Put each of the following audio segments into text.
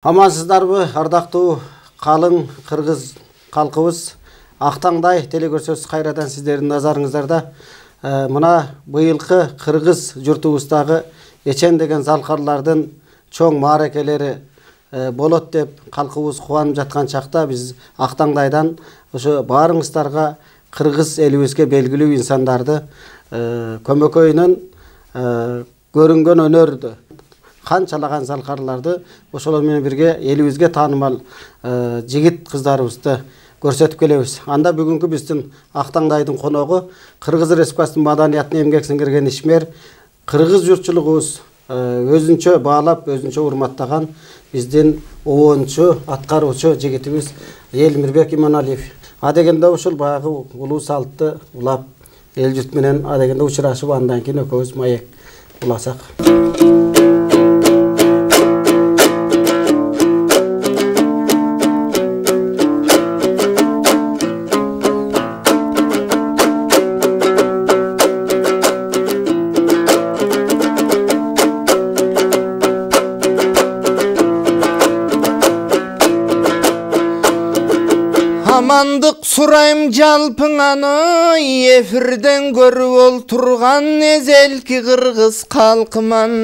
Амансыздарбы, ардактуу калың кыргыз калкыбыз. Актаңдай телекөрсөтүс кайрадан сиздердин назарыңыздарда. Мына быйылкы кыргыз журтубуздагы эчен деген залкарлардын чоң мааракелери болот деп калкыбыз кубанып жаткан чакта биз Актаңдайдан ошо баарыңыздарга кыргыз элибизге белгилүү инсандарды көмөкөйүнөн көрүнгөн өнөрдү канчалаган залкарларды ошолор менен бирге элибизге таанымал жигит кыздарыбызды көрсөтүп келебиз. Анда бүгүнкү биздин Актаңдайдын коногу Кыргыз Республикасынын маданиятына эмгек сиңирген ишмер, кыргыз журтчулугубуз өзүнчө баалап, өзүнчө урматтаган биздин обончу, аткаруучу жигитибиз Элмирбек Иманалиев. Адегенде ушул баягы улуу салтты улап, эл журт менен адегенде учурашып, андан кийин экөөбүз маек уласак. Amandык сурайм жалпыңаны, эфирден көрүп олтурган эзелки кыргыз калкыман.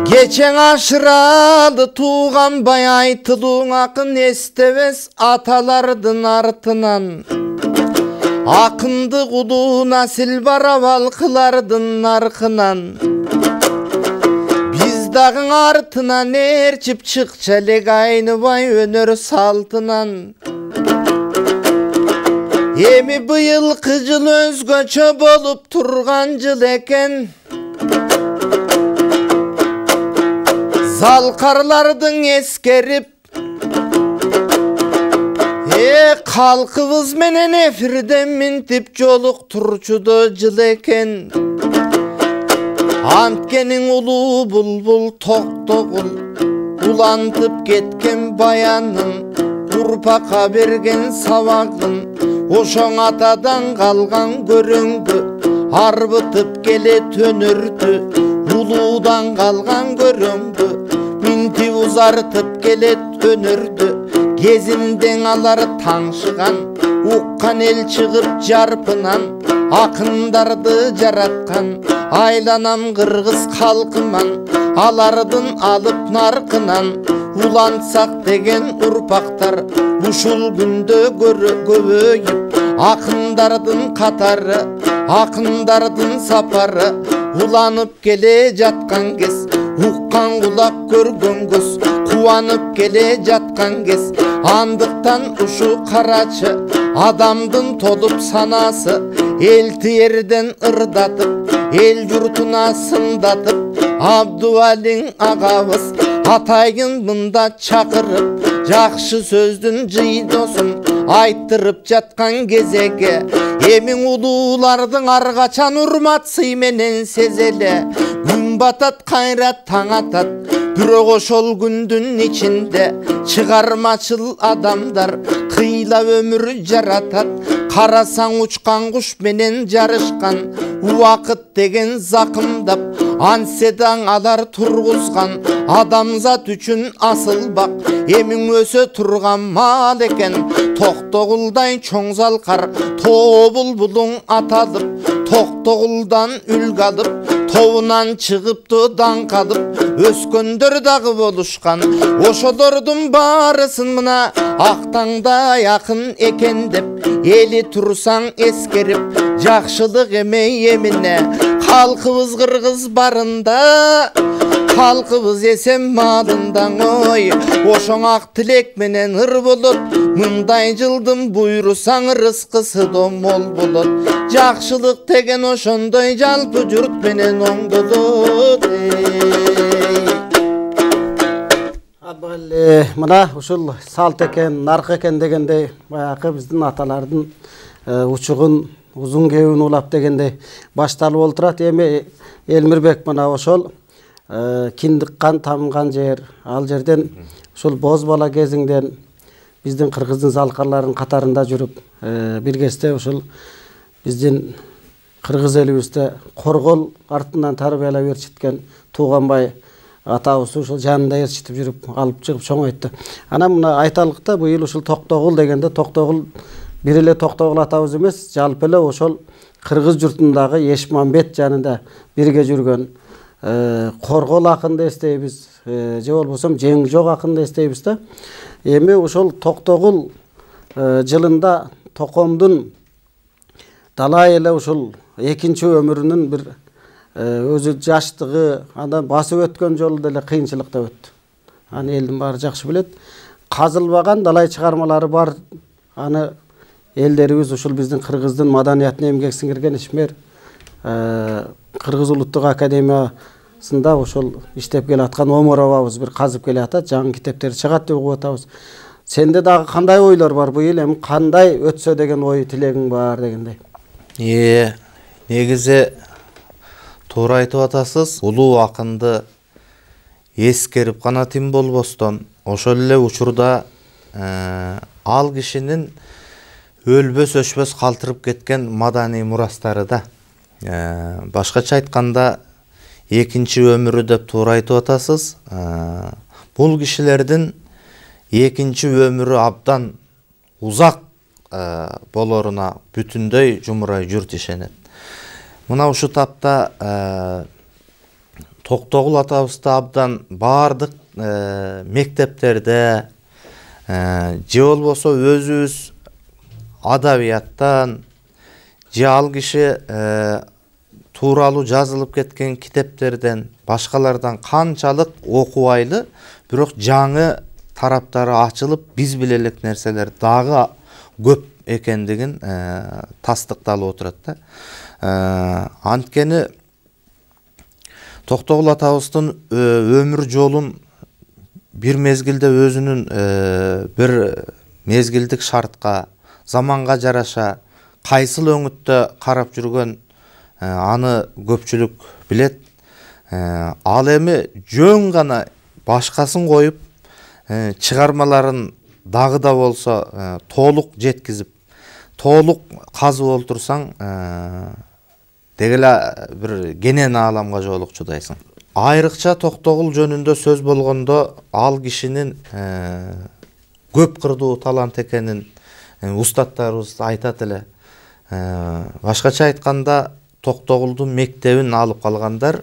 Кечең ашыралы тууган бай айтылууң акын эстебес аталардын артынан. Акындык улуу насил бара балкылардын наркынан. Дагың артынан эрчип чыкча элек айныбай өнөр салтынан. Эми быйылкы жыл өзгөчө болуп турган жыл экен. Залкарлардың эскерип, калкыбыз менен эфирден минтип жолуктурчудо жыл экен. Анткенин улуу булбул токтогул, улантып кеткен баянын, урпакка берген сабагын, ошоң атадан калган көрөңдү, арбытып келет өнөрдү, улуудан калган көрөңдү, минтип узартып келет өнөрдү, кезинден алар таңшыган, уккан эл чыгып жарпынан, акындарды жараткан. Айланам кыргыз калкыман, алардын алып наркынан, улантсак деген урпактар ушул күндө көбөйүп, акындардын катары, акындардын сапары уланып келе жаткан кез, уккан кулак көргөн көз кубанып келе жаткан кез. Андыктан ушу карачы адамдын толуп санасы, эл тиерден ырдатып, эл журтуна сындатып, Абдуалиң агабыз атайын мында чакырып, жакшы сөздүн жыйдосун айттырып жаткан кезеге, эмиң улуулардын ар качан урмат сый менен сезеле. Күн батат, кайра таң атат, бирок ошол күндүн ичинде чыгармачыл адамдар кыйла өмүр жаратат. Карасаң учкан куш менен жарышкан, убакыт деген закымдап, анседаң алар тургузган, адамзат үчүн асылбак, эмиң өсө турган мал экен. Токтогулдай чоң залкар, тоо булбулуң аталып, токтогулдан үлгү алып, тобунан чыгыптı даңк алып, өскөндөр дагы болушкан. Ошолордун баарысын мына Актаңдай акын экен деп, эли турсаң эскерип, жакшылык эмей эмине. Калкыбыз кыргыз барында, калкыбыз эсен маалында, ой. Ошоң ак тилек менен ыр болот, мындай жылдын буйрусаң рызкысы да мол болот. Жакшылык деген ошондой жалпы журт менен оңдолот. Мына ушул салт экен, нарк экен дегендей, баягы биздин аталардын учугун узун кебин улап дегендей башталып олтурат. Эми Элмирбек мына ошол киндиккан тамган жер, ал жерден ушул боз бала кезиңден биздин кыргыздын залкарларынын катарында жүрүп, бир кезде ушул биздин кыргыз элибизде коргол артынан тарбиялап ээрчиткен Тууганбай атабыз ушул жанында ээрчитип жүрүп алып чыгып чоңойтты. Анан мына айталык да быйыл ушул Токтогул дегенде Токтогул бир эле Токтогул атабыз эмес, жалпы эле ошол кыргыз журтундагы Эшмамбет жанында бирге жүргөн Коргол акынды эстейбиз, же болбосо Жеңжок акынды эстейбиз да. Эми ошол Токтогул жылында Токомдун далай эле ушул экинчи өмүрүнүн бир өзү жаштыгы, андан басып өткөн жолу деле кыйынчылыкта өттү. Аны элдин баары жакшы билет. Казылбаган далай чыгармалары бар. Аны элдерибиз ушул биздин кыргыздын маданиятына эмгек сиңирген ишмер Кыргыз улуттук академиясында ошол иштеп келаткан Омаров абыз бир казып келатат, жаңы китептер чыгат деп угуп атабыз. Сенде дагы кандай ойлор бар быйыл, эми кандай өтсө деген ой тилегиң бар дегендей. Негизи туура айтып атасыз. Улуу акынды эскерип гана тим болбостон, ошол эле учурда ал кишинин өлбөс өчпөс калтырып кеткен маданий мурастары да. Башкача айтканда экинчи өмүрү деп туура айтып атасыз. Бул кишилердин экинчи өмүрү абдан узак болоруна бүтүндөй жумурай журт ишенет. Мына ушу тапта Токтогул атабызды абдан бардык мектептерде же болбосо өзүбүз адабияттан же ал киши тууралуу жазылып кеткен китептерден башкалардан канчалык окубайлы, бирок жаңы тараптары ачылып биз биле элек нерселер дагы көп экендигин тастыкталып отурат да. Анткени Токтогул атабыздын өмүр жолун бир мезгилде өзүнүн бир мезгилдик шартка, заманга жараша кайсыл өңүттө карап жүргөн аны көпчүлүк билет. Ал эми жөн гана башкасын коюп чыгармаларын дагы да болсо толук жеткизип, толук казып олтурсаң дегеле бир кенен ааламга жолукчудайсың. Айрыкча Токтогул жөнүндө сөз болгондо ал кишинин көп кырдуу талант экенин устаттарыбыз айтат эле. Башкача айтканда Токтогулдун мектебин алып калгандар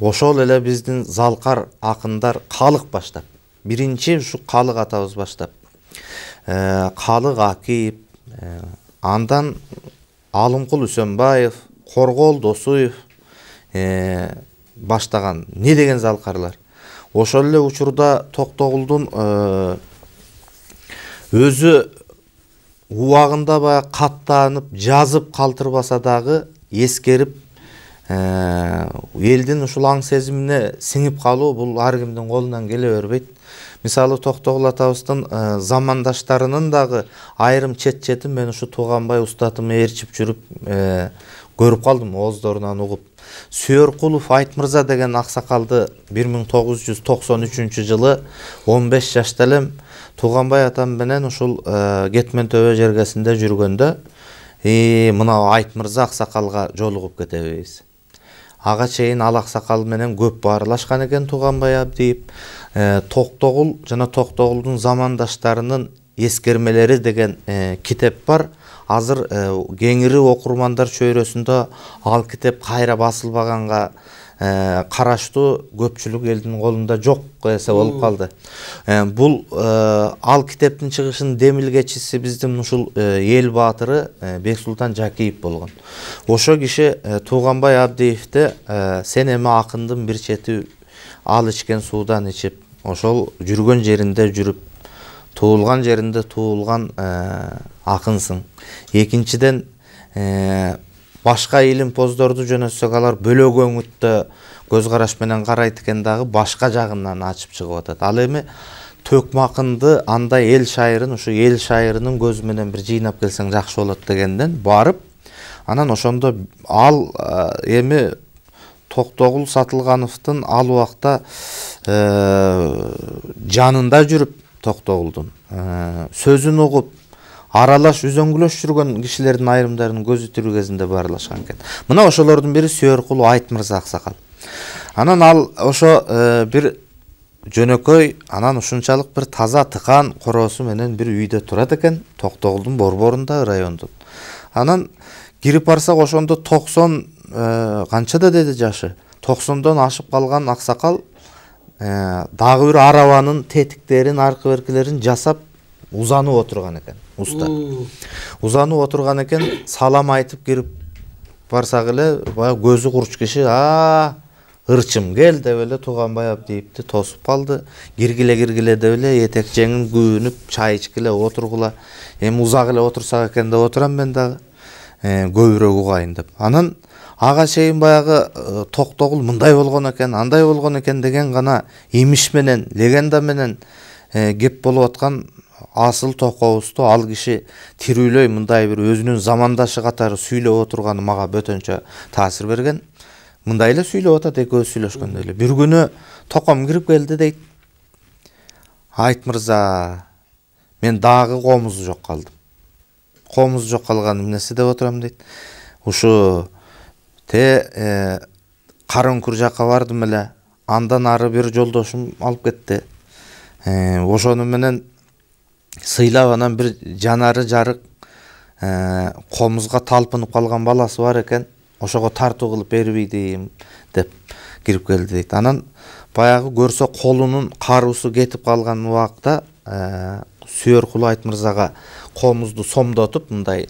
ошол эле биздин залкар акындар Калык баштап. Биринчи ушу Калык атабыз баштап. Калык Акип, андан Алымкул Үсөнбаев, Коргол Досуев баштаган не деген залкарлар. Ошол эле учурда Токтогулдун өзү убагында баягы каттанып, жазып калтырбаса дагы эскерип, элдин ушул аң сезимине сиңип калуу бул ар кимдин колунан келе бербейт. Мисалы Токтогул атабыздын замандаштарынын дагы айрым чет-четин мен ушу Тууганбай устатыма ээрчип жүрүп көрүп калдым, ооздорунан угуп. Сүйөркулов Айтмырза деген аксакалды 1993 жылы 15 жашта элем Тууганбай атам менен ушул Кетмен төбө жергесинде жүргөндө мына Айтмырза аксакалга жолугуп кетебиз. Ага чейин ал аксакал менен көп баарлашкан экен Тууганбай Абдиев. Токтогул жана Токтогулдун замандаштарынын эскермелери деген китеп бар. Азыр кеңири окурмандар чөйрөсүндө ал китеп кайра басылбаганга караштуу көпчүлүк элдин колунда жок эсе болуп калды. Бул ал китептин чыгышынын демилгечиси биздин ушул эл баатыры Бексултан Жакиев болгон. Ошо киши Тууганбай Абдиевди сен эми акындын бир чети ал ичкен суудан ичип, ошол жүргөн жеринде жүрүп, туулган жеринде туулган акынсың. Экинчиден башка илимпоздорду жөнөтсөк алар бөлөк өңүттө көз караш менен карайт экен дагы башка жагынан ачып чыгып атат. Ал эми Төкмакынды андай эл шайырын ушу эл шайырынын көзү менен бир жыйнап келсең жакшы болот дегенден барып, анан ошондо ал эми Токтогул Сатылгановдун ал убакта жанында жүрүп Токтогулдун сөзүн угуп, аралаш үзөңгүлөш жүргөн кишилердин айрымдарынын көзү тирүү кезинде баарлашкан экен. Мына ошолордун бири Сүйөркулу Айтмырза аксакал. Анан ал ошо бир жөнөкөй, анан ушунчалык бир таза тыкан короосу менен бир үйдө турат экен, Токтогулдун борборунда, райондун. Анан кирип барсак ошондо 90 канчада деди жашы? 90дон ашып калган аксакал дагы бир арабанын тетиктерин, аркы беркилерин жасап узанып отурган экен, уста. Узанып отурган экен, салам айтып кирип барсак эле, баягы көзү курч киши, ырчым кел деп эле Тууганбай Абдиевди тосуп калды. Киргиле деп эле этек жеңин күйүнүп, чай ичкиле, отургула. Эми узак эле отурсак экен деп отурам мен дагы. Көбүрөөк угайын деп. Анан ага чейин баягы Токтогул мындай болгон экен, андай болгон экен деген гана имиш менен, легенда менен кеп болуп аткан асыл токобузду ал киши тирүүлөй мындай бир өзүнүн замандашы катары сүйлөп отурганы мага бөтөнчө таасир берген. Мындай эле сүйлөп атат, экөөбүз сүйлөшкөндө эле. Бир күнү током кирип келди дейт. Айтмырза, мен дагы комузу жок калдым. Комузу жок калганым эмнеси деп отурам дейт. Ушу Карынкүр жакка бардым эле. Андан ары бир жолдошум алып кетти. Ошону менен сыйлап анан бир жанары жарык комузга талпынып калган баласы бар экен. Ошого тартуу кылып бербейдим деп кирип келди дейт. Анан баягы көрсө колунун каруусу кетип калган убакта Сүйөркулу Айтмырзага комузду сомдотуп мындай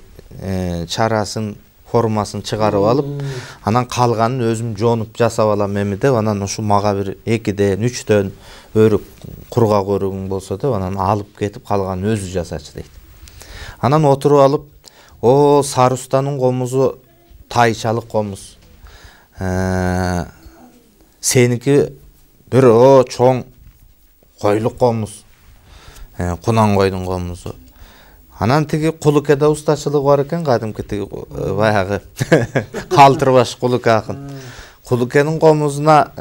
чарасын, формасын чыгарып алып, анан калганын өзүм жоонуп жасап алам эми деп, анан ушу мага бир 2ден 3дөн өрүк, кургак өрүгүң болсо деп, анан алып кетип калганын өзү жасачы дейт. Анан отуруп алып, Сары устанын комузу тайчалык комуз. Сеники бир чоң койлук комуз. Кунангойдун комузу. Анан тиги Кулукеде устачылык бар экен, кадимки тиги баягы калтырбаш Кулуке акын. Кулукенин комузуна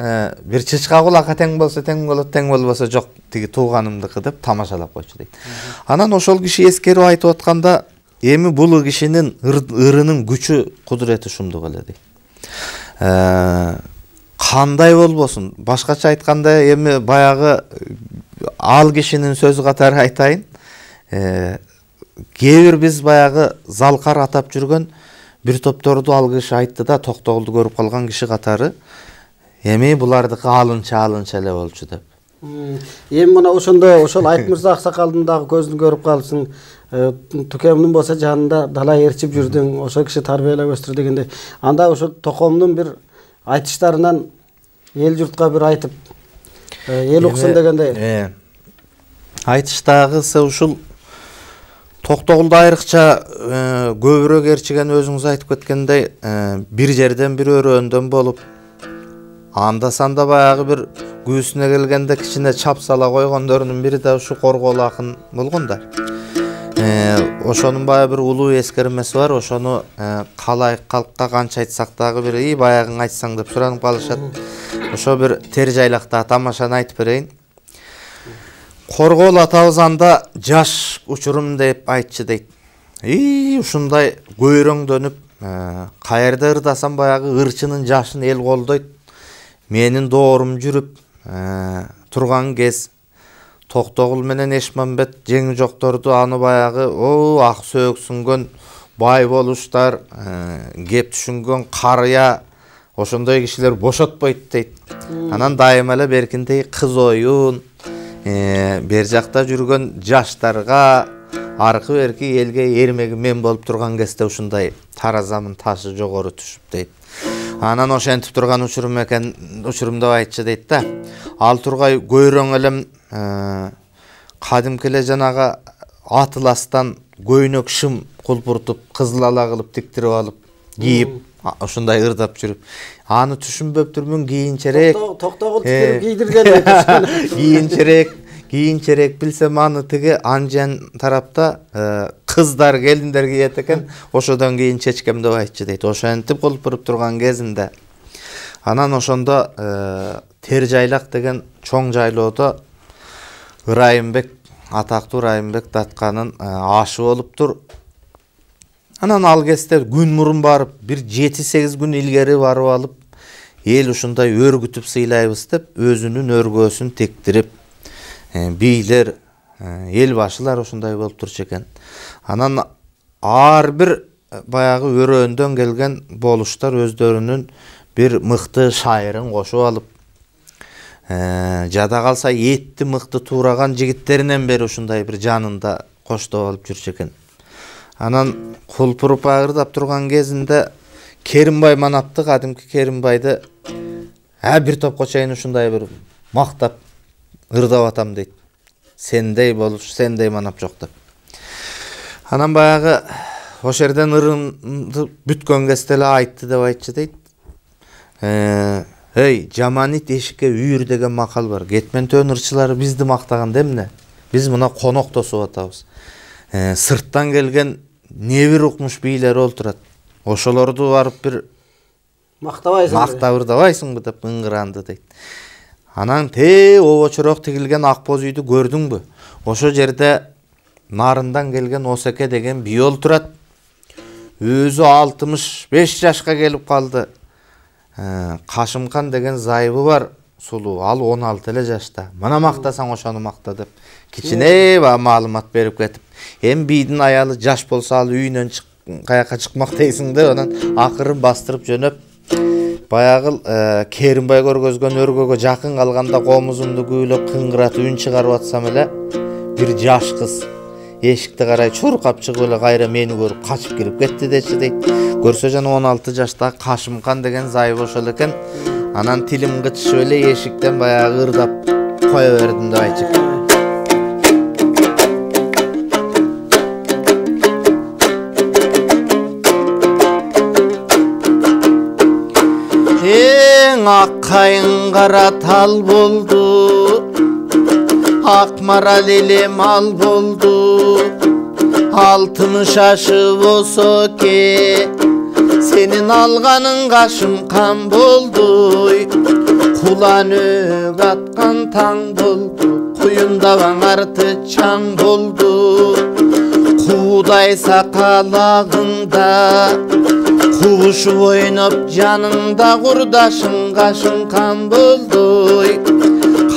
бир чычка кулакка тең болсо тең болот, тең болбосо жок, тиги тууганымдыкы деп тамашалап койчу дейт. Анан ошол киши эскерип айтып атканда, эми бул кишинин ырынын күчү, кудурети ушундук эле дейт. Кандай болбосун, башкача айтканда эми баягы ал кишинин сөзү катары айтайын. Кээ биз баягы залкар атап жүргөн бир топторду ал киши айтты да, Токтогулду көрүп калган киши катары, эми булардыкы алынча эле болчу деп. Эми мына ошондо ошол Айтмырза аксакалдын дагы көзүн көрүп калыпсың. Тукемдин болсо жанында дала ээрчип жүрдүң, ошол киши тарбиялап өстүр дегенде, анда ошол Токомдун бир айтыштарынан эл журтка бир айтып, эл уксын дегенде. Айтыштагысы ушул Токтогулду айрыкча көбүрөөк ээрчиген өзүңүз айтып кеткендей, бир жерден бир өрөөндөн болуп, анда санда баягы бир күүсүнө келгенде кичине чап сала койгондорунун бири да ушу Коргоолу акын болгон да. Ошонун баягы бир улуу эскермеси бар. Ошону калайык калкка канча айтсак дагы бир баягын айтсаң деп суранып калышат. Ошо бир тер жайлакта тамашаны айтып берейин. Коргоолу атабыз анда жаш учурум деп айтчы дейт. Ушундай көйрөңдөнүп, каерде ырдасам баягы ырчынын жашын эл колдойт. Менин доорум жүрүп турган кез Токтогул менен Эшмамбет жеңи жокторду аны баягы ак сөөксүнгөн бай болуштар, кеп түшүнгөн карыя ошондой кишилер бошотпойт дейт. Анан дайыма эле беркиндей кыз оюн, бер жакта жүргөн жаштарга аркы берки элге эрмеги мен болуп турган кезде ушундай таразамын ташы жогору түшүп дейт. Анан ошентип турган учурум экен, учурум деп айтчы дейт да. Ал тургай көйрөң элем кадимки эле жанагы атыластан көйнөк шым кулпуртуп, кызыл ала кылып тиктирип алып, кийип, ушундай ырдап жүрүп. Аны түшүнбөптүрмүн, кийинчерээк. Токтогул тикирип кийдирген. Кийинчерээк билсем аны тиги Анжан тарапта кыздар, келиндер кийет экен. Ошодон кийин чечкем деп айтчы дейт. Ошентип кулпуруп турган кезинде. Анан ошондо Тер жайлак деген чоң жайлоодо Ырайымбек атактуу Райымбек Датканын ашы болуптур. Анан ал кезде күн мурун барып, бир 7-8 күн илгери барып алып, эл ушундай өргүтүп сыйлайбыз деп, өзүнүн өргөсүн тектирип, бийлер, эл башылар ушундай болуп турчу экен. Анан ар бир баягы өрөөндөн келген болуштар өздөрүнүн бир мыкты шайырын кошуп алып, жада калса этти мыкты туураган жигиттеринен бери ушундай бир жанында коштоп алып жүрчү экен. Анан кулпуруп агырдап турган кезинде Керимбай манапты, кадимки Керимбайды бир топко чейин ушундай бир мактап ырдап атам дейт. Сендей болуш, сендей манап жок деп. Анан баягы ошол жерден ырымды бүткөн кезде эле айтты деп айтчу дейт. Эй, жаманит эшикке үйүр деген макал бар. Кетмен-төн ырчылары бизди мактаган эмне? Биз мына конок тосуп атабыз. Сырттан келген небир укмуш бийлер олтурат. Ошолорду барып бир мактап ырдабайсыңбы деп ыңгыранды дейт. Анан обочорок тигилген ак боз үйдү көрдүңбү? Ошо жерде нарындан келген Осеке деген бий олтурат. Өзү 65 жашка келип калды. Кашымкан деген зайыбы бар, сулуу, ал 16 эле жашта. Мына мактасаң ошону макта деп кичине маалымат берип кетип. Бийдин аялы жаш болсо ал үйүнөн каяка чыкмак дейсиң деп, анан акырын бастырып жөнөп, баягы Керимбай көргөзгөн өргөгө жакын калганда комузумду күүлөп кыңгыратып үн чыгарып атсам эле бир жаш кыз эшикти карай чуркап чыгып эле кайра мени көрүп качып кирип кетти дечи дейт. Көрсө жана 16 жаштагы Кашымкан деген зайыбы ошол экен. Анан тилим кычышып эле эшиктен баягы ырдап кое бердим деп айтчу. Аккайын кара тал болду, ак марал эле мал болду, алтын шашып Осеке, сенин алганың Кашымкан болду. Кулан өк аткан таң болду, куюндабаң арты чаң болду. Куудай сакалагыңда кубушуп ойноп жаныңда курдашың Кашымкан болду.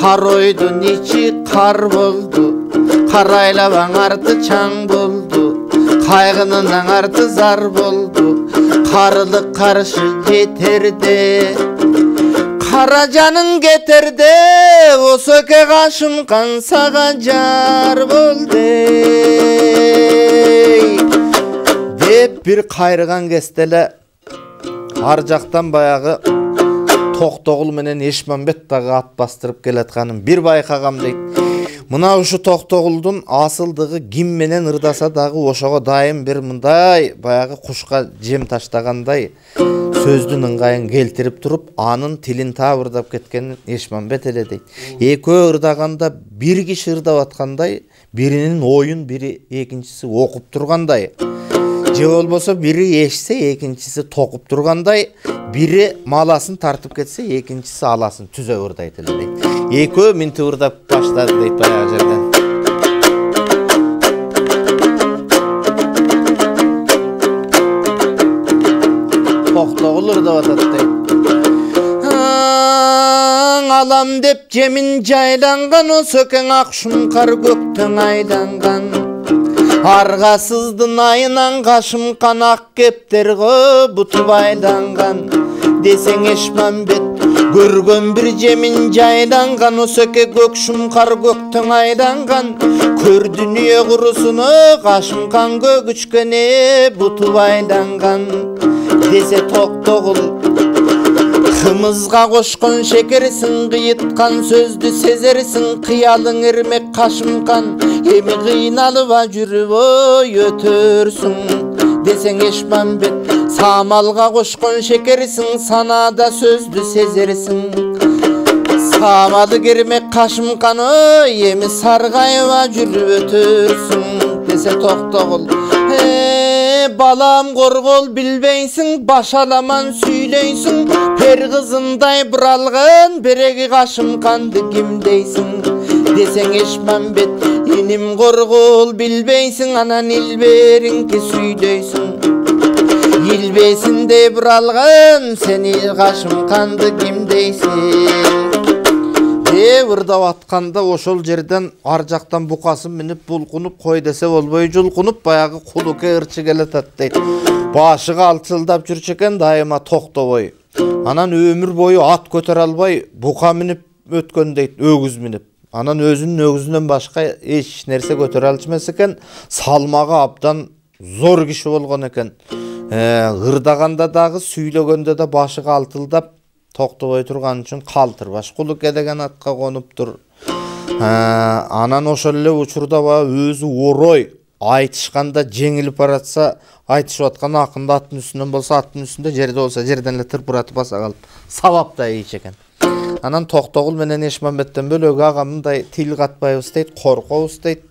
Кар ойдун ичи кар болду, карайлабаң арты чаң болду. Кайгынын арты зар болду, карылык каршы жетерде, кара жаның кетерде. Осеке Кашымкан сага жар болду деп бир кайрыган кезде эле ар жактан баягы Токтогул менен Эшмамбет дагы ат бастырып келатканын бир байкагам дейт. Мына ушу Токтогулдун асылдыгы ким менен ырдаса дагы ошого дайым бир мындай баягы кушка жем таштагандай сөздүн ыңгайын келтирип туруп, анын тилин табырдап кеткен Эшмамбет эле дейт. Экөө ырдаганда бир киши ырдап аткандай, биринин оюн бири экинчиси окуп тургандай, же болбосо бири эшсе экинчиси токуп тургандай, бири маласын тартып кетсе экинчиси аласын түзөп ырдайт эле дейт. Экөө минтип ырдап баштады дейт баягы жерден. Токтогул ырдап атат дейт. Алам деп жемин жайланган, Осекең ак шуңкар көктөң айланган. Аргасыздын айынан Кашымкан ак кептерге бутуп айланган. Десең Эшмамбет көргөн бир жемин жайланган, Осеке көк шуңкар көктөң айланган. Көр дүнүйө курусуну Кашымкан көгүчкөне бутуп айланган. Десе Токтогул кымызга кошкон шекерсиң, кыйыткан сөздү сезерсиң, кыялың эрмек Кашымкан, эми кыйналып жүрүп өтөрсүң. Десең Эшмамбет самалга кошкон шекерсиң, санада сөздү сезерсиң. Самалы кермек Кашымкан, эми саргайып жүрүп өтөрсүң. Десе Токтогул балам коргол билбейсиң, башаламан сүйлөйсүң, пер кызындай буралган береги Кашымканды ким дейсиң. Десең Эшмамбет Келиним коргул билбейсиң, анан илбериңки сүйдөйсүң. Илбесинде бір алған, сен илгашым канды кимдейсиң. Ырдап атканда ошол жерден ар жактан букасын минип булкунуп, кой десе болбой жулкунуп, баягы Кулуке ырчы келатат дейт. Башыга алтылдап жүрчү экен, дайыма токтобой. Анан өмүр бою ат көтөрө албай, бука минип өткөн дейт, өгүз минип. Анан өзүнүн өгүзүнөн башка эч нерсе көтөрө алчумас экен, салмагы абдан зор киши болгон экен. Ырдаганда дагы, сүйлөгөндө да башыга алтылдап токтобой турган үчүн Калтырбаш Кулуке деген атка конуптур. Анан ошол эле учурда өзү орой айтышканда жеңилип баратса, айтышып аткан акында аттын үстүнөн болсо, аттын үстүндө, жерде болсо жерден эле тырпыратып баса калып, сабап да ийчү экен. Анан Токтогул менен Эшмамбеттен бөлөгү ага мындай тил катпайбыз дейт, коркобуз дейт.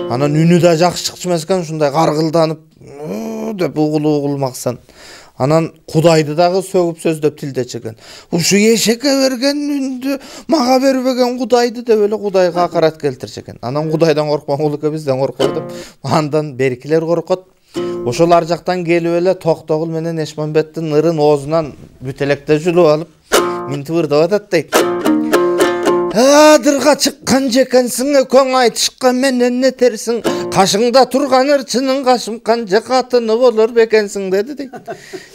Анан үнү да жакшы чыкчумас экен, ушундай каргылданып деп угул максан. Анан Кудайды дагы сөгүп сөздөп тилдечи экен. Ушу эшекке берген үндү мага бербеген Кудайды деп эле Кудайга акарат келтирчү экен. Анан Кудайдан коркпаган Кулуке бизден коркор деп, андан беркилер коркот. Ошол ар жактан келип эле Токтогул менен Эшмамбеттин ырын оозунан бүтелекте жүлүп алып, минтип ырдап атат дейт. Адырга чыккан жекенсиң, көң айтышка менен нетерсиң. Кашыңда турган ырчынын кашым канча катыны болор бекенсиң деди дейт.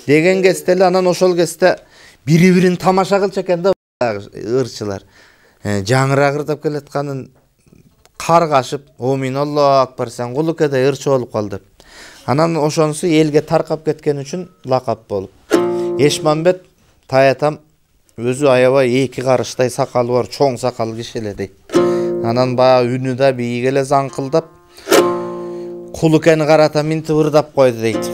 Деген кезде эле анан ошол кезде бири-бирин тамаша кылчу экен да ырчылар. Жаңыраак ырдап келатканын каргашып, "Омин Аллаху акбар, сен Кулукедай ырчы болуп кал" деп. Анан ошонусу элге таркап кеткен үчүн лакап болуп. Эшмамбет таятам өзү аябай 2 карыштай сакалы бар, чоң сакал киши эле дейт. Анан баягы үнү да бийик эле заңкылдап, Кулукени карата минтип ырдап койду дейт.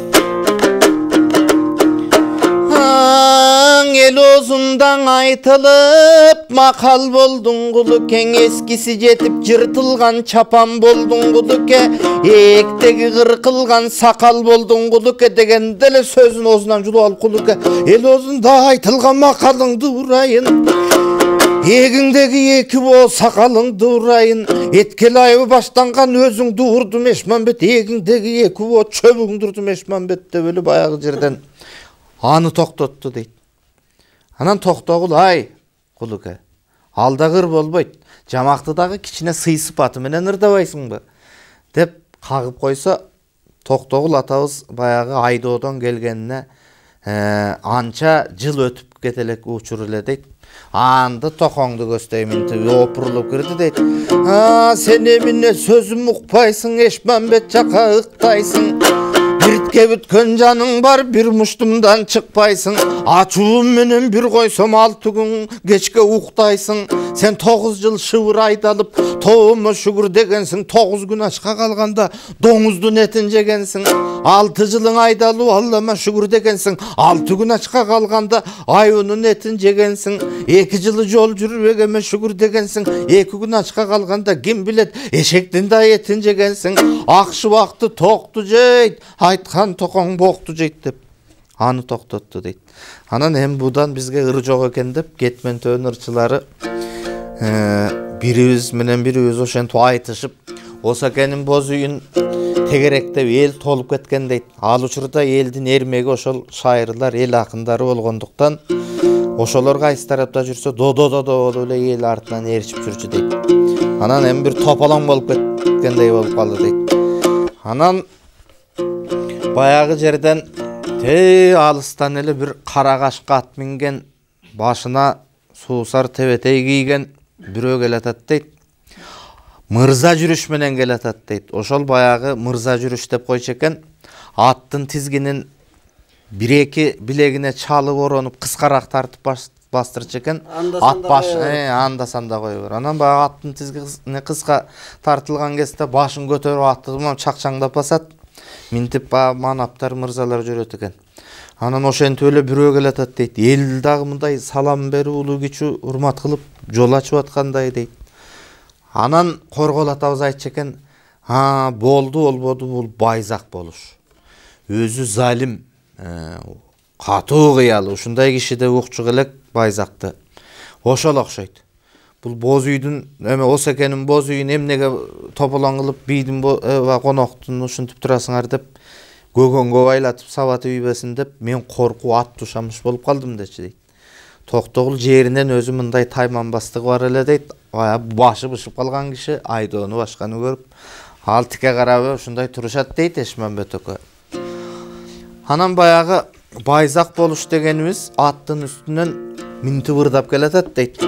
Ел оозундан айтылып, макал болдуң Кулукең, эскиси жетип жыртылган чапан болдуң Кулуке, эктеги кыркылган сакал болдуң Кулуке дегенде эле сөзүн оозунан жулуп алып Кулуке, эл оозунда айтылган макалыңды урайын, эгиңдеги 2 бооз сакалыңды урайын, эткел айыбы баштанган өзүңдү урдум Эшмамбет, эгиңдеги 2 бооз чөбүңдү урдум Эшмамбет деп эле баягы жерден аны токтотту дейт. Анан Токтогул, ай Кулуке, алда кыр болбойт, жамакты дагы кичине сый сыпаты менен ырдабайсыңбы деп кагып койсо, Токтогул атабыз баягы айдоодон келгенине анча жыл өтүп кетелек учур эле дейт. Анды токоңду көздөй минтип опурулуп кирди дейт. Сен эмне сөзүм укпайсың, Эшмамбет жака ыктайсың. Биртке бүткөн жаның бар, бир муштумдан чыкпайсың. Ачуум менен бир койсом 6 күн кечке уктайсың. Сен 9 жыл шыбыр айдалып, тоомо шүгүр дегенсиң. 9 күн ачка калганда доңуздун этин жегенсиң. 6 жылың айдалып, Аллама шүгүр дегенсиң. 6 күн ачка калганда айунун этин жегенсиң. 2 жылы жол жүрбөгөмө шүгүр дегенсиң. 2 күн ачка калганда ким билет, эшектин да этин жегенсиң. Акшыбакты токту жейт, айткан токоң бокту жейт деп аны токтотту дейт. Анан эми будан бизге ыр жок экен деп Кетментөбүн ырчылары бирибиз менен бирибиз ошентип айтышып, Осакенин боз үйүн тегеректеп эл толуп кеткен дейт. Ал учурда элдин эрмеги ошол шайырлар, эл акындары болгондуктан ошолор кайсы тарапта жүрсө додо болуп эле эл артынан ээрчип жүрчү дейт. Анан эми бир топалоң болуп кеткендей болуп калды дейт. Анан баягы жерден алыстан эле бир кара кашка ат минген, башына суусар тебетей кийген бирөө келатат дейт. Мырза жүрүш менен келатат дейт. Ошол баягы мырза жүрүш деп койчу экен. Аттын тизгинин 1-2 билегине чалы оронуп кыскараак тартып бастырчу экен. Ат баш анда санда кое бер. Анан баягы аттын тизгине кыска тартылган кезде башын көтөрүп аттын чакчаңдап басат. Минтип манаптар мырзалар жүрөт экен. Анан ошентип эле бирөө келатат дейт. Эл дагы мындай салам берип, улуу кичүү урмат кылып жол ачып аткандай дейт. Анан Коргол атабыз айтчу экен, болду болбоду бул байзак болуш. Өзү залим, катуу кыялы, ушундай кишиде укчу элек байзакты. Ошол окшойт. Бул боз үйдүн эме Осекенин боз үйүн эмнеге тополоң кылып бийдин коноктун ушинтип турасыңар деп көгөнгө байлатып сабатып ийбесин деп мен коркуу ат тушамыш болуп калдым дечи дейт. Токтогул жеринен өзү мындай тайманбастыгы бар эле дейт. Башы бышып калган киши айдоону башканы көрүп ал тике карап ушундай турушат дейт Эшмамбет эке. Анан баягы байзак болуш дегенибиз аттын үстүнөн минтип ырдап келатат дейт.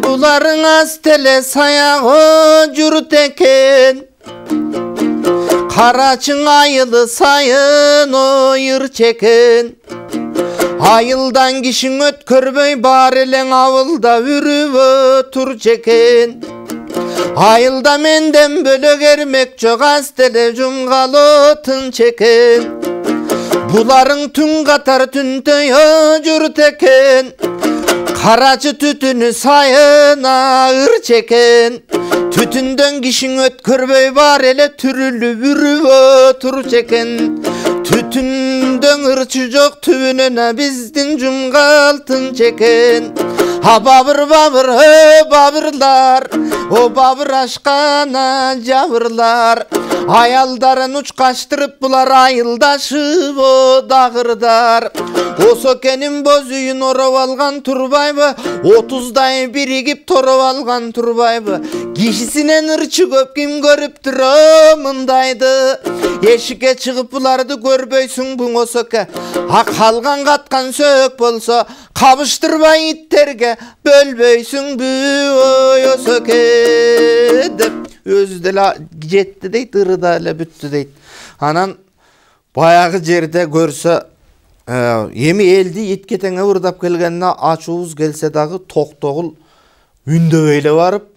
Buların astele sayağı cürt eken, Karaçın ayılı sayın oyır çeken. Ayıldan kişin ötkörбөй бар элең avılda үрüp ötür çeken. Ayılda menden bölök ermek çok astele jumgalı tın çeken. Buların tün katar tüntöy cürt eken, Karaçı tütünü sayına ır çeken. Tütünden kişin ötkörбөй бар ele türülüp ürüp ötür çeken. Tütünden ırçı жоқ tübününe bizdin jumgaltın çeken. Ha babır babır he babırlar, o babır aşkana jabırlar. Ayaldарын uçkaştırıp bular ayıldaşıp o dağırdar. Osokenin boz үйün orap algan turbaybı, 30'day birigip torap algan turbaybı. Kişisinen ırçı köp kim görüptür mındaydı. Eşikке çıkıp bulardı görböysün bu Osoke. Ha kalgan katkan sök bolsa, kabıştırbay itterge bölböysün bu Osoke dep. Özü de jetti deyt, ırıda ele büttü deyt. Anan bayagı jerde görse emi eldi itketenge ırdap kelgenine açuuz gelse dagı Toktogul ündöp ele barıp,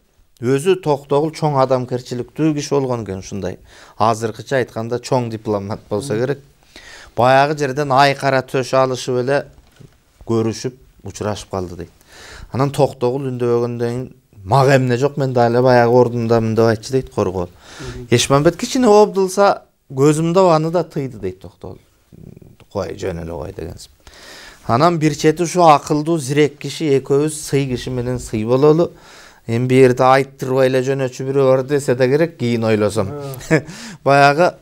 özü Toktogul çoң адамкерчиликтүү киши болгон экен ушундай. Азыркыча айтканда çoң дипломат болсо керек. Баягы жерден айкара төш алышып эле көрүшүп, учурашып калды дейт. Анан Токтогул үндөбөгөндөн кийин мага эмне жок, мен да эле баягы ордундамын деп айтчы дейт коргоо. Эшмамбет кичине обдулса көзүмдө аны да тыйды дейт Токтогул. Кой жөн эле кой дегенсип. Анан бир чети ушу акылдуу зирек киши экөөбүз сый киши менен сый бололу. Эми бир жерде айттырбай эле жөнөчү бирөө бар десе да керек, кийин ойлосом. Баягы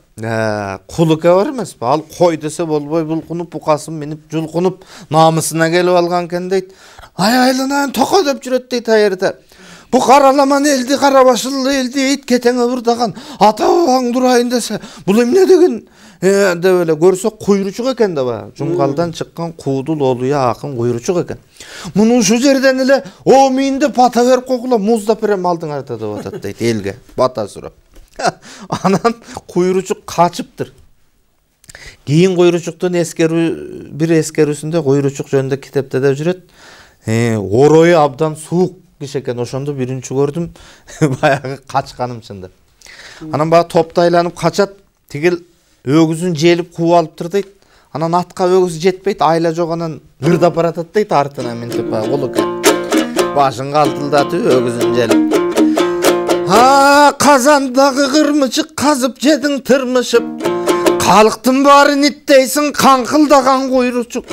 кулуке бар эмеспи? Ал кой десе болбой булкунуп, букасын минип, жулкунуп, намысына келип алган экен дейт. Айланайын токо деп жүрөт дейт айырда. Bu karalamан eldi, karabашылы eldi, ит кетеңе бұрдаған, ата бабаң дұрайын десе, бұл эмне деген деп эле көрсө куйручук экен да ба. Жумгалдан чыккан куудул олуя акын куйручук экен. Муну ушу жерден эле о мийинде бата берип койгула, муздап берем алдыңарда деп атат дейт элге, бата сурап. Анан куйручук качыптыр. Кийин куйручуктун бир эскерүүсүндө куйручук жөнүндө китепте деп жүрөт. Орою абдан суук киши экен, ошондо биринчи көрдүм, баягы качканым чындап. Анан баягы топто айланып качат, тигил өгүзүн желип кууп алыптыр дейт. Анан атка өгүз жетпейт, айла жок, анан ырдап баратат дейт артынан минтип баягы кулуке. Башын калтылдатып өгүзүн желип. Казандагы кырмычык казып жедиң тырмышып. Калктын баарын иттейсиң каңкылдаган куйручук.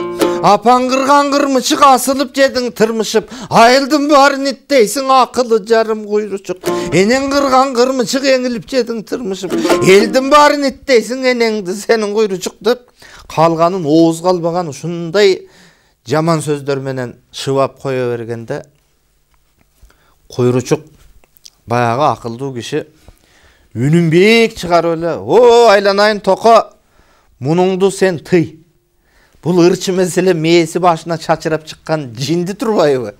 Апаң кырган кырмычык асылып жедиң тырмышып. Айылдын баарын иттейсиң акылы жарым куйручук. Энең кырган кырмычык эңилип жедиң тырмышып. Элдин баарын иттейсиң энеңди сенин куйручук деп калганын ооз калбаган ушундай жаман сөздөр менен шыбап кое бергенде куйручук баягы акылдуу киши үнүн бийик чыгарып эле, о айланайын токо, мунуңду сен тый. Бул ырчы меселе мээси башына чачырап чыккан жинди турбайбы?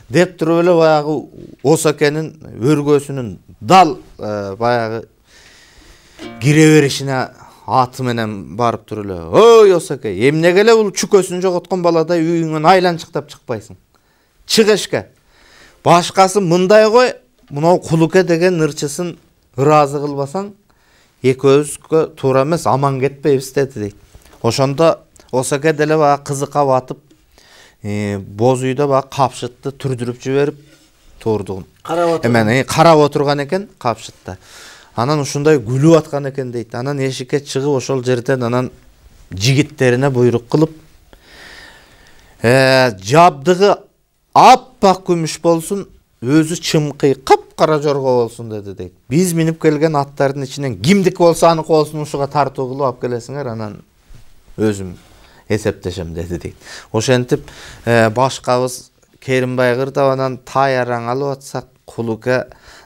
Деп туруп эле баягы Осекенин өргөсүнүн дал баягы кире беришине аты менен барып туруп эле, ой Осеке, эмнеге эле бул чүкөсүн жоготкон баладай үйүңөн айланчыктап чыкпайсың? Чык эшке. Башкасы мындай кой, мынау кулуке деген ырчысын ыраазы кылбасаң, экөөбүзгө туура эмес, аман кетпейбиз деди дейт. Ошондо Осеке деле баягы кызыкка батып, боз үйдө баягы капшытты түрдүрүп жиберип, туурдугун. Карап отур. Эмен карап отурган экен капшытта. Анан ушундай күлүп аткан экен дейт. Анан эшикке чыгып ошол жерден анан жигиттерине буйрук кылып, жабдыгы аппак күмүш болсун, өзү чымкый капкара жорго болсун деди дейт. Биз минип келген аттардын ичинен кимдики болсо аныкы болсун ушуга тартуу кылып алып келесиңер, анан өзүм эсептешем деди дейт. Ошентип башкабыз Керимбай Кырдап анан таяраң алып атсак, Кулуке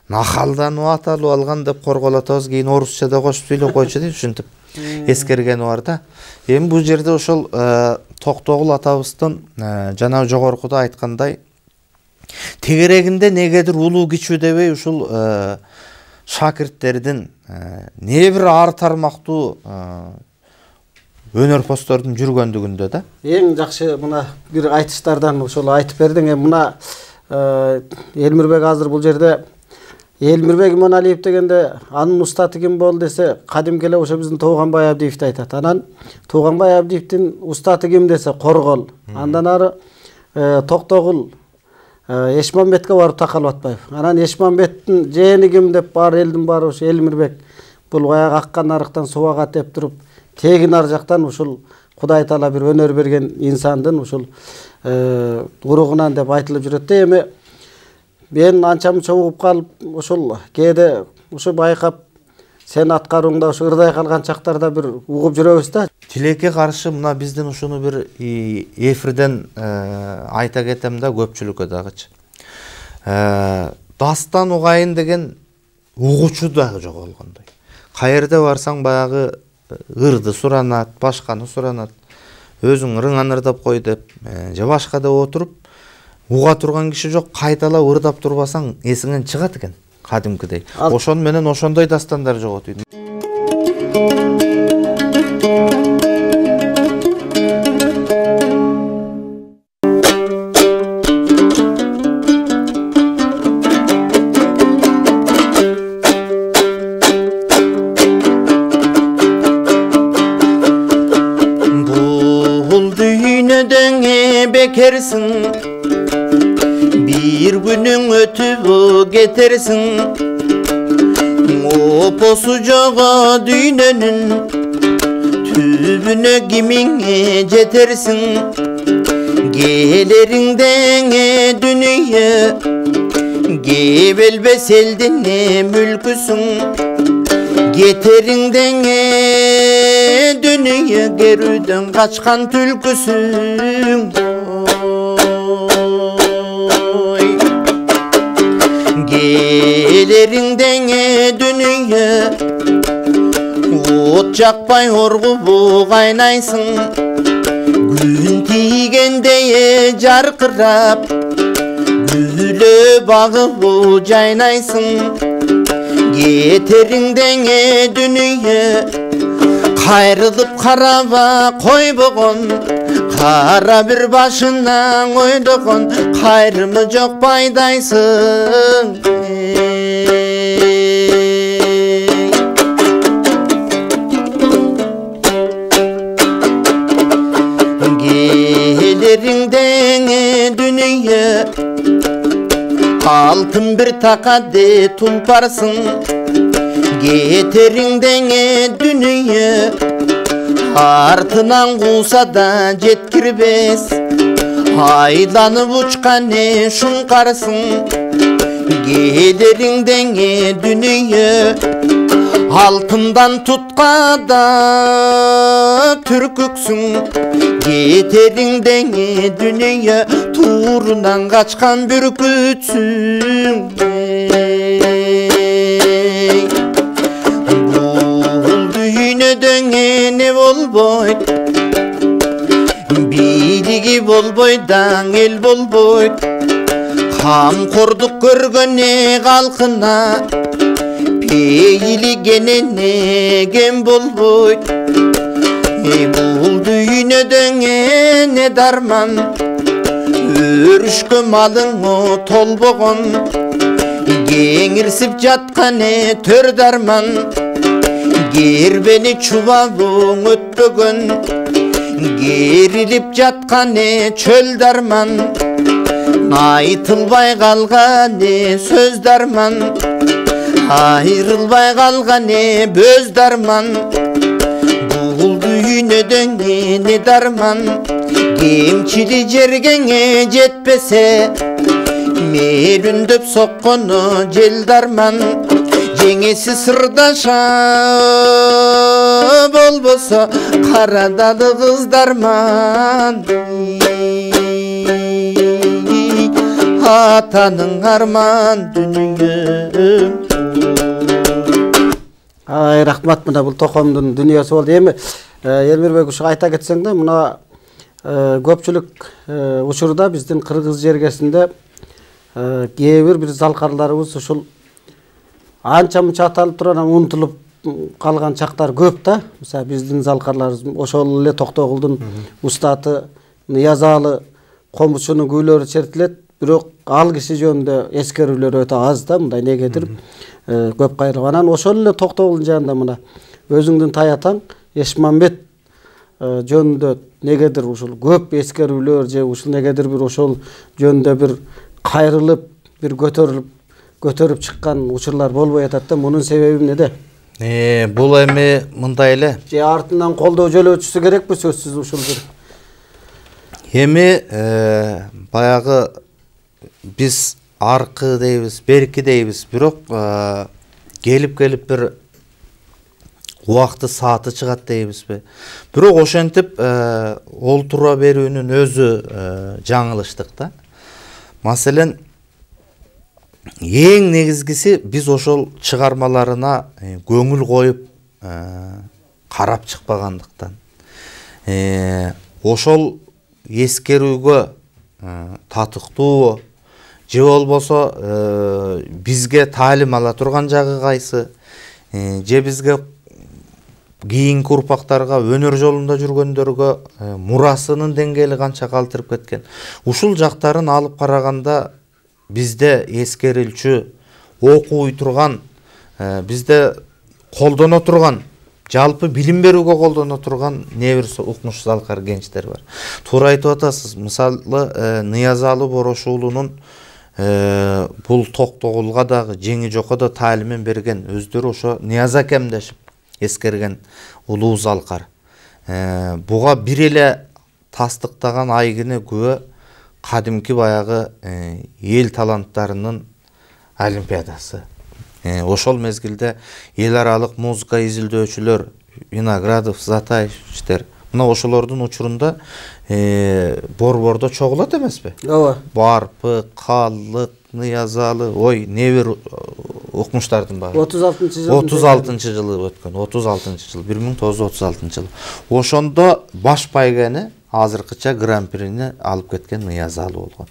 нахалданып аталып алган деп корголотобуз, кийин орусчада кошуп сүйлөп койчу дейт, ушинтип эскергени бар да. Эми бул жерде ошол Токтогул атабыздын жана жогоркуда айткандай тегерегинде негедир улуу кичүү дебей ушул шакирттердин не бир ар тармактуу өнөрпоздордун жүргөндүгүндө да. Эң жакшы мына бир айтыштардан ошол айтып бердиң. Мына Элмирбек азыр бул жерде Элмирбек Иманалиев дегенде анын устаты ким болду десе, кадимки эле ошо биздин Тууганбай Абдиевди айтат. Анан Тууганбай Абдиевдин устаты ким десе, Коргол. Андан ары Токтогул Эшмамбетке барып такалып атпайбы. Анан Эшмамбеттин жээнни ким деп бар элдин баары ошо Элмирбек. Бул баягы аккан арыктан субак атеп туруп, тегин ар жактан ушул Кудай таала бир өнөр берген инсандын ушул уругунан деп айтылып жүрөт да. Эми мен анча мынча угуп калып, ушул кээде ушу байкап сен аткарууңда ушу ырдай калган чактарда бир угуп жүрөбүз да. Тилекке каршы мына биздин ушуну бир эфирден айта кетем да көпчүлүккө дагычы. Дастан угайын деген угуучу дагы жок болгондой. Каерде барсаң баягы ырды суранат, башканы суранат. Өзүң ырыңан ырдап кой деп, же башка деп отуруп уга турган киши жок, кайталап ырдап турбасаң эсиңен чыгат экен кадимкидей. Ошон менен ошондой дастандар жоготуйт. Бул дүйнөдөн бекерсиң, bir günün ötüp getersin. Oposu joga düynönün tübüne kiminge jetersin. Gelerinden dünya gebelbes elden mülküsün. Geterinden dünya gerüden kaçkan tülküsün. Gelerinden dünya ot jakpay orgu kaynaysın. Gün tigende jarkırap gülü bağı jaynaysın. Geterinden dünya kayrılıp karaba koyboğun. Kara bir başından oyduğun kayrımı çok paydaysın. Gelerinden dünya altın bir takade tulparsın. Geterinden dünya артынан кууса да жеткирбес. Айланып учкан шуңкарсың. Келериңден дүнүйө алтындан туткада түркүксүң. Кетериңден дүнүйө туурунан качкан бүркүтсүң. Ne bolboyt, biligi bolboydan el bolboyt. Kamkorduk görgöne kalkına peyiligenene gem bolboyt. Bul düğünödön ne darman, örüşkö malın o tolboğun. Geğirsip jatkane tör darman. Ger beni çuvalın ötbөгөн, gerilip jatkane çöl darman. айтылбай қалған сөз дарман, айрылбай қалған бөз дарман. Бұл дүйнөдөн не дарман, кемчили жергеңе жетпесе, мелүндөп соккону жел дарман. Жеңеси сырдаша болбосо, карадалы кыз дарман. Атаның арман дүнүйө. Ай, рахмат, мына бул токомдун дүнүйөсү болду. Эми Элмирбек ушу айта кетсең да, мына көпчүлүк учурда биздин кыргыз жергесинде кээ бир залкарларыбыз ушул анча мынча аталып турган унутулуп калган чактар көп да. Мисалы биздин залкарларыбыз ошол эле Токтогулдун устаты Ниязалы Комузчунун күүлөрү чертилет, бирок ал киши жөнүндө эскерүүлөр өтө аз да, мындай негедир көп кайрылып. Анан ошол эле Токтогулдун жанында мына өзүңдүн таятаң Эшмамбет жөнүндө негедир ушул көп эскерүүлөр же ушул негедир бир ошол жөнүндө бир кайрылып, бир көтөрүп чыккан учурлар болбой атат да. Мунун себеби эмнеде? Бул эми мындай эле. Же артынан колдоо жөлөөчүсү керекпи сөзсүз ушул бир. Эми баягы биз аркы дейбиз, берки дейбиз, бирок келип бир убакты сааты чыгат дейбизби. Бирок ошентип олтура берүүнүн өзү жаңылыштык да. Маселен, эң негизгиси биз ошол чыгармаларына көңүл коюп карап чыкпагандыктан. Ошол эскерүүгө татыктуу же болбосо бизге таалим ала турган жагы кайсы, же бизге кийинки урпактарга өнөр жолунда жүргөндөргө мурасынын деңгээли канча калтырып кеткен. Ушул жактарын алып караганда бизде эскерилчү, окуй турган, бизде колдоно турган, жалпы билим берүүгө колдоно турган небир укмуш залкар генчтер бар. Туура айтып атасыз. Мисалы, Ниязалы Борошуулунун бул Токтогулга дагы Жеңи Жокко да таалимин берген, өздөрү ошо Нияз акемдешип эскерген улуу залкар. Буга бир эле тастыктаган айгыны күбө кадимки баягы эл таланттарынын олимпиадасы. Ошол мезгилде эл аралык музыка изилдөөчүлөр, Виноградов, Затаевичтер, мына ошолордун учурунда борбордо чогулат эмеспи? Ооба. Барпы, Каллык, Ниязалы, ой, небир укмуштардын баары. 36-жылы өткөн, 36-жыл, 1936-жыл. Ошондо баш байгени азыркыча гран-прини алып кеткен Ниязалы болгон.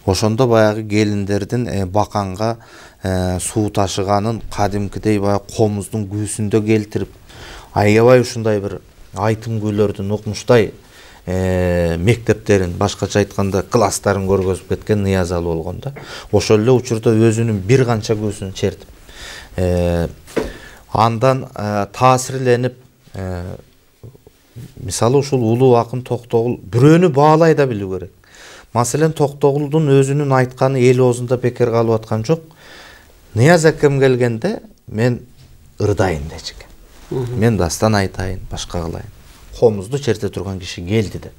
Ошондо баягы келиндердин баканга суу ташыганын кадимкидей баягы комуздун күүсүндө келтирип, аябай ушундай бир айтым күүлөрдүн укмуштай мектептерин, башкача айтканда класстарын көргөзүп кеткен Ниязалы болгон да. Ошол эле учурда өзүнүн бир канча күүсүн чертип, андан таасирленип, мисалы ушул улуу акын Токтогул бирөөнү баалай да билүү керек. Маселен, Токтогулдун өзүнүн айтканы эл оозунда бекер калып аткан жок. Нияз акем келгенде мен ырдайын дечи экен. Мен дастан айтайын, башка кылайын. Комузду черте турган киши келди деп.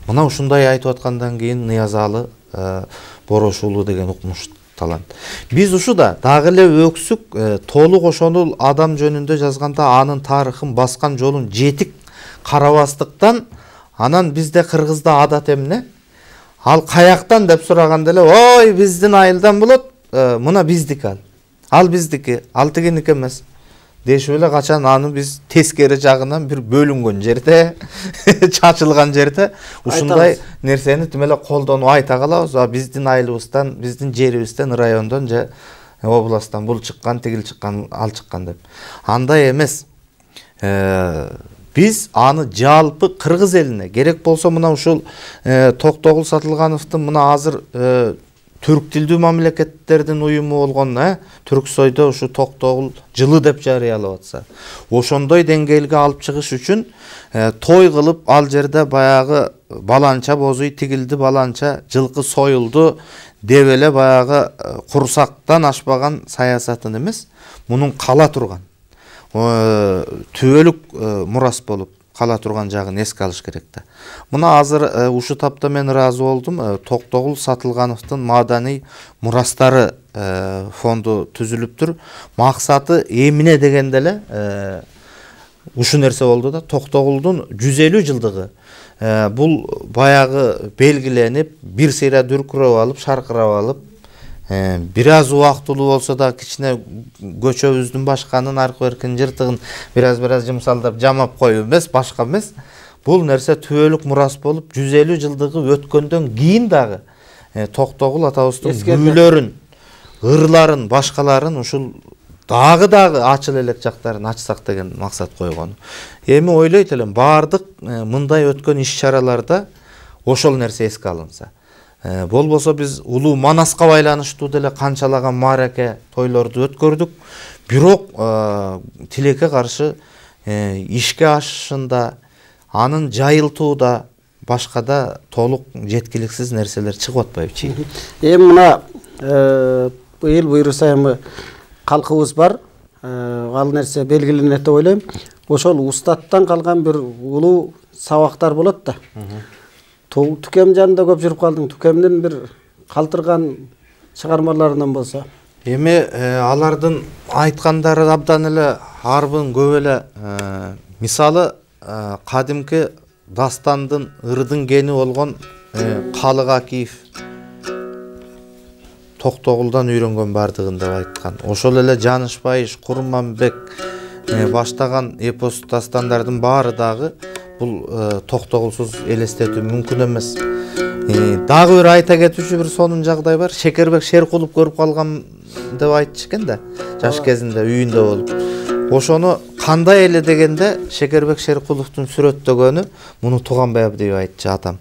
Мына ушундай айтып аткандан кийин Ниязалы Борошуулу деген укмуш талант. Биз ушуда дагы эле өксүк толук ошол адам жөнүндө жазганда анын тарыхын баскан жолун жетик карабастыктан, анан бизде кыргызда адат эмне? Ал каяктан деп сураганда эле, ой, биздин айылдан болот, мына биздики ал. Ал биздики, ал тигиники эмес. Дешип эле качан аны биз тескери жагынан бир бөлүнгөн жерде, чачылган жерде ушундай нерсени тим эле колдонуп айта калабыз. Биздин айылыбыздан, биздин жерибизден, райондон же областтан бул чыккан, тигил чыккан, ал чыккан деп. Андай эмес. Биз аны жалпы кыргыз элине керек болсо, мына ушул Токтогул Сатылгановдун мына азыр түрк тилдүү мамлекеттердин уюму болгон Түрксойдо ушу Токтогул жылы деп жарыялап атса, ошондой деңгээлге алып чыгыш үчүн той кылып ал жерде баягы баланча бозуй тигилди, баланча жылкы союлду деп эле баягы курсактан ашпаган саясатын эмес, мунун кала турган түбөлүк мурас болуп кала турган жагын эске алыш керек да. Мына азыр ушу тапта мен ыраазы болдум. Токтогул Сатылгановдун маданий мурастары фонду түзүлүптүр. Максаты эмне дегенде эле ушу нерсе болду да. Токтогулдун 150 жылдыгы бул баягы белгиленип, бир сыйра дүркүрөп алып, шаркырап алып, бир аз убактылуу болсо да кичине көчөбүздүн башканын аркы беркин жыртыгын бир аз жымсалдап жамап коюу эмес, башка эмес. Бул нерсе түбөлүк мурас болуп 150 жылдыгы өткөндөн кийин дагы Токтогул атабыздын күүлөрүн, ырларын, башкаларын ушул дагы ачыл элек жактарын ачсак деген максат койгон. Эми ойлойт элем, баардык мындай өткөн иш-чараларда ошол нерсе эске алынса. Болбосо биз улуу Манаска байланыштуу деле канчалаган маараке тойлорду өткөрдүк. Бирок тилекке каршы ишке ашышында, анын жайылтууда, башкада толук жеткиликсиз нерселер чыгып атпайбычы. Эми мына быйыл буйруса эми калкыбыз бар. Ал нерсе белгиленет деп ойлойм. Ошол устаттан калган бир улуу сабактар болот да. Түкем жанында көп жүрүп калдың. Түкемдин бир калтырган чыгармаларынан болсо. Эми алардын айткандары абдан эле арбын көп эле. Мисалы кадимки дастандын ырдын кени болгон Калык Акиев Токтогулдан үйрөнгөн бардыгын деп айткан. Ошол эле Жанышбайыш, Курманбек баштаган эпос дастандардын баары дагы бул Токтогулсуз элестетүү мүмкүн эмес. Дагы бир айта кетүүчү бир сонун жагдай бар. Шекербек Шеркулов көрүп калган деп айтчу экен да, жаш кезинде үйүндө болуп. Ошону кандай эле дегенде Шекербек Шеркуловдун сүрөттөгөнү муну Туганбай Абдиев айтчу атам.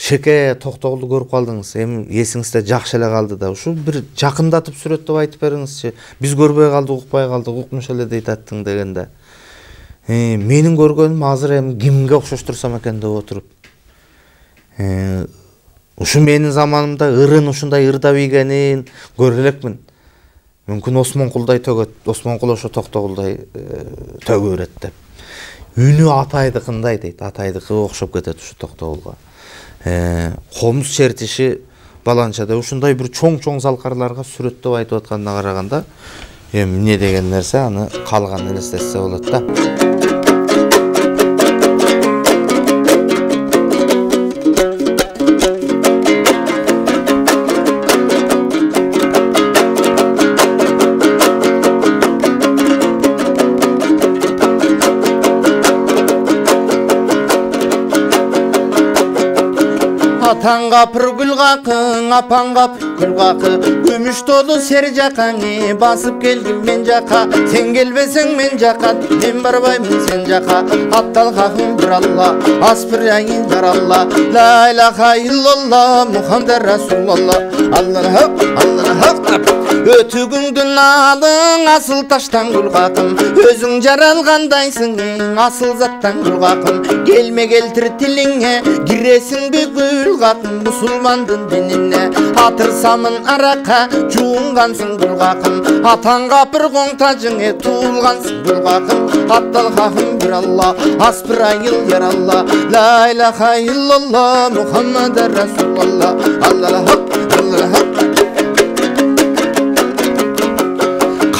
Шеке Токтогулду көрүп калдыңыз, эми эсиңизде жакшы эле калды да. Ушу бир жакындатып сүрөттөп айтып бериңизчи. Биз көрбөй калдык, укпай калдык, укмуш эле дейт аттың дегенде. Менин көргөнүм азыр эми кимге окшоштурсам экен деп отуруп. Ушу менин заманымда ырын ушундай ырдап ийгенин көрө элекмин. Мүмкүн Осмонкулдай төгөт, Осмонкул ошо Токтогулдай төгө берет деп. Үнү атайдыкындай дейт, атайдыкы окшоп кетет ушу Токтогулга. Комуз чертиши баланчада ушундай бир чоң залкарларга сүрөттөп айтып атканына караганда, эми эмне деген нерсе аны калган элестетсе болот да. Атаң капыр гүл какың, апаң капыр гүл какы, күмүш толу сер жакаңы басып келгин мен жака. Сен келбесең мен жака, мен барбаймын сен жака. Аттал какың бир Алла, аспырайын жаралла. Ла илаха иллалла, Мухаммад Расулалла. Аллах, Аллах. Өтүгүңдүн алың асыл таштан гүл какым, өзүң жаралгандайсың асыл заттан гүл какым. Келме келтир тилиңе, киресиң гүл какым, мусулмандын динине атырсамын арака, жуунгансың гүл какым. Атаң капыр коң тажыңе туулгансың гүл какым. Аттал какым бир Алла, аспырайыл яралла. Ла илаха иллалла, Мухаммад Расулалла. Аллах, Аллах.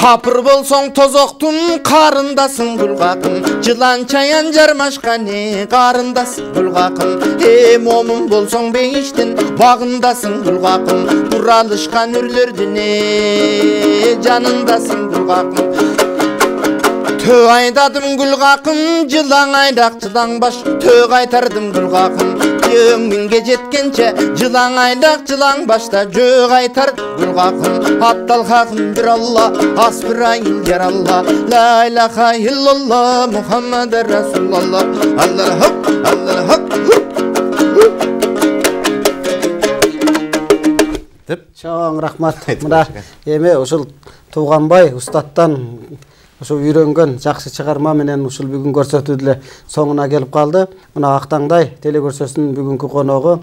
Капыр болсоң тозоктун карындасың гүл какым, жылан чаян жармашканы карындасың гүл какым. Момун болсоң бейиштин багындасың гүл какым, туралышкан үрлөрдүн жанындасың гүл какым. Тö айдадым гүл какым, жылаң айдакчыдан баш тö кайтардым гүл какым. Жөңүнгө жеткенче жылаң айдак жылаң башта жö кайтар гүл какым. Аттал какым бир Алла, аспырайын жаралла. Ла илаха иллалла, Мухаммад Расулалла. Аллах, Аллах. Чоң рахмат. Мына эми ушул Туганбай устаттан ошо үйрөнгөн жакшы чыгарма менен ушул бүгүн көрсөтүү деле соңуна келип калды. Мына Актаңдай телекөрсөтүүнүн бүгүнкү коногу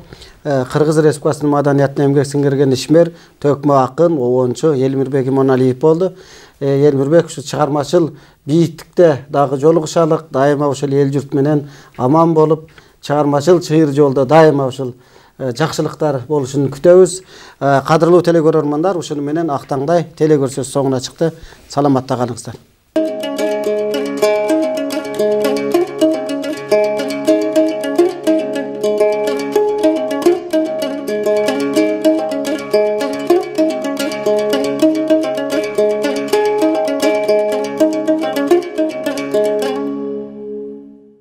Кыргыз Республикасынын маданиятына эмгек сиңирген ишмер, төкмө акын, обончу Элмирбек Имоналиев болду. Элмирбек ушу чыгармачыл бийиктикте дагы жолугушалык, дайыма ушул эл журт менен аман болуп, чыгармачыл чыйыр жолдо дайыма ушул жакшылыктар болушун күтөбүз. Кадырлуу телекөрөрмандар, ушуну менен Актаңдай телекөрсөтүү соңуна чыкты. Саламатта калыңыздар.